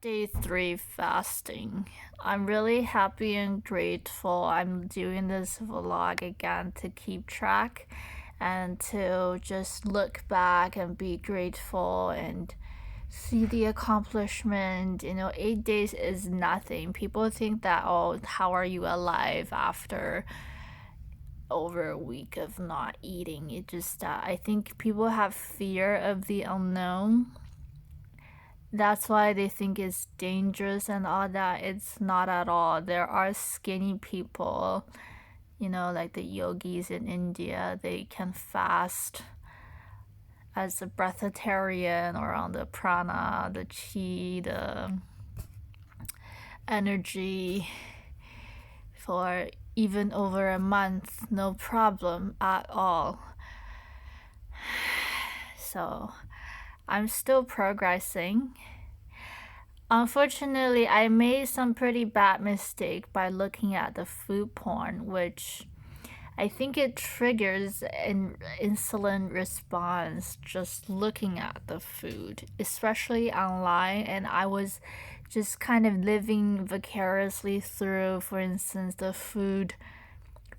Day three fasting. I'm really happy and grateful. I'm doing this vlog again to keep track and to just look back and be grateful and see the accomplishment. 8 days is nothing. People think that, oh, how are you alive after over a week of not eating? I think people have fear of the unknown. That's why they think it's dangerous and all that. It's not at all. There are skinny people, like the yogis in India. They can fast as a breatharian or on the prana, the chi, the energy for even over a month, no problem at all. So I'm still progressing. Unfortunately, I made some pretty bad mistake by looking at the food porn, which I think it triggers an insulin response just looking at the food, especially online. And I was just kind of living vicariously through, for instance, the food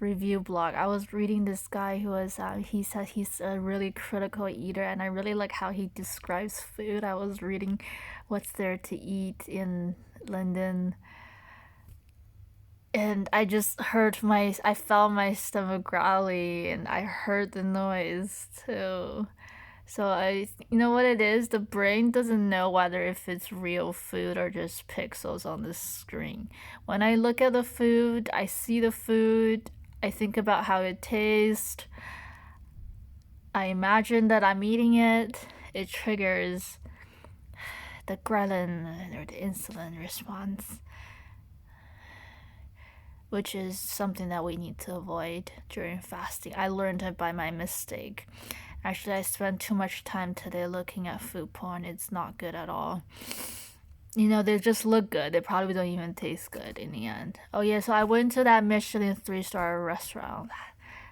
review blog. I was reading this guy who was he said he's a really critical eater, and I really like how he describes food. I was reading what's there to eat in London, and I felt my stomach growly, and I heard the noise too. So you know what it is? The brain doesn't know whether if it's real food or just pixels on the screen. When I look at the food, I see the food, I think about how it tastes, I imagine that I'm eating it. It triggers the ghrelin or the insulin response, which is something that we need to avoid during fasting. I learned it by my mistake. Actually, I spent too much time today looking at food porn. It's not good at all. They just look good. They probably don't even taste good in the end. Oh, yeah, so I went to that Michelin 3-star restaurant.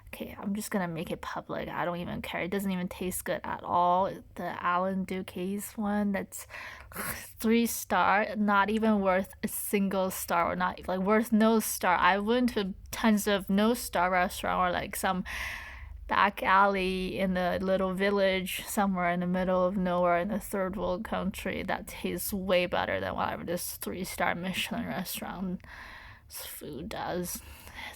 Okay, I'm just gonna make it public. I don't even care. It doesn't even taste good at all. The Alan Duquesne one, that's 3-star, not even worth a single star, or not like worth no star. I went to tons of no star restaurant or like some back alley in a little village somewhere in the middle of nowhere in a third world country that tastes way better than whatever this 3-star Michelin restaurant's food does.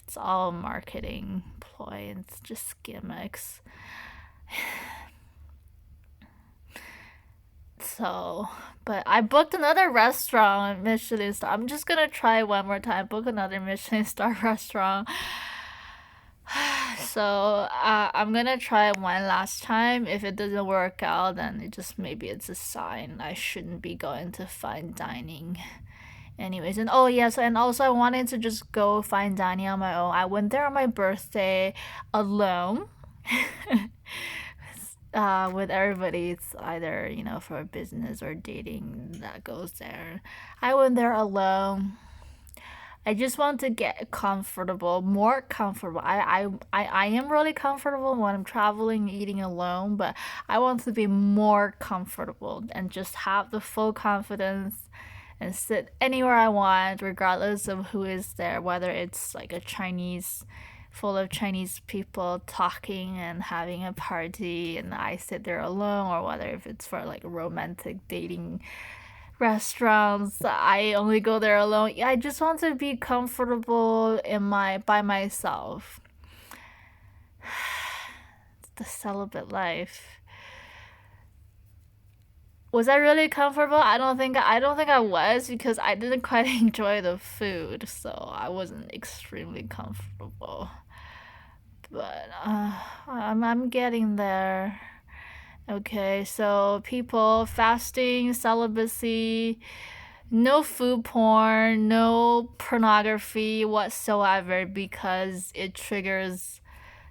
It's all marketing ploy. It's just gimmicks. So, but I booked another restaurant, Michelin star. I'm just gonna try one more time. Book another Michelin star restaurant. So I'm gonna try it one last time. If it doesn't work out, then maybe it's a sign I shouldn't be going to fine dining. Anyways, and oh yes, and also I wanted to just go fine dining on my own. I went there on my birthday alone. With everybody, it's either for business or dating that goes there. I went there alone. I just want to get comfortable, more comfortable. I am really comfortable when I'm traveling, eating alone, but I want to be more comfortable and just have the full confidence and sit anywhere I want, regardless of who is there, whether it's like a Chinese, full of Chinese people talking and having a party, and I sit there alone, or whether if it's for like a romantic dating restaurants. I only go there alone. I just want to be comfortable by myself. The celibate life. Was I really comfortable? I don't think I was, because I didn't quite enjoy the food, so I wasn't extremely comfortable. But I'm getting there. Okay, so people fasting, celibacy, no food porn, no pornography whatsoever, because it triggers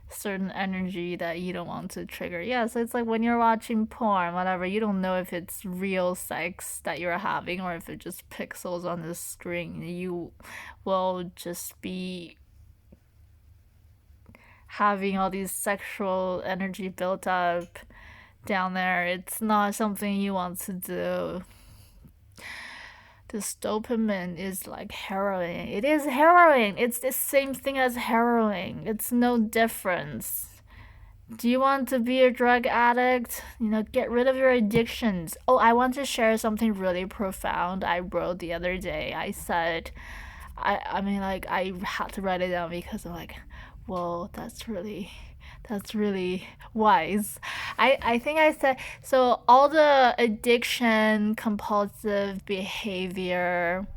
certain energy that you don't want to trigger. Yeah, so it's like when you're watching porn, whatever, you don't know if it's real sex that you're having or if it's just pixels on the screen. You will just be having all these sexual energy built up down there. It's not something you want to do. This dopamine is like heroin. It is heroin. It's the same thing as heroin. It's no difference. Do you want to be a drug addict? Get rid of your addictions. Oh, I want to share something really profound I wrote the other day. I said, I mean, like, I had to write it down because I'm like, whoa, that's really wise. I think I said, so all the addiction, compulsive behavior,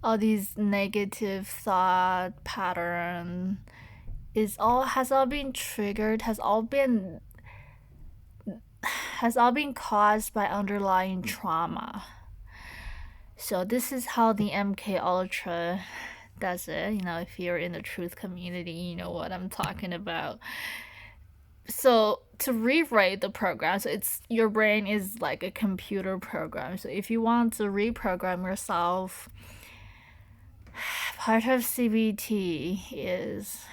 all these negative thought pattern has all been triggered, has all been caused by underlying trauma. So this is how the MK Ultra does it. If you're in the truth community, you know what I'm talking about. So to rewrite the program, so it's your brain is like a computer program. So if you want to reprogram yourself, part of CBT is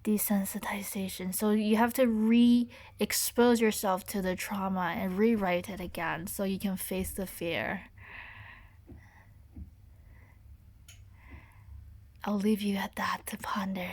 desensitization. So you have to re-expose yourself to the trauma and rewrite it again so you can face the fear. I'll leave you at that to ponder.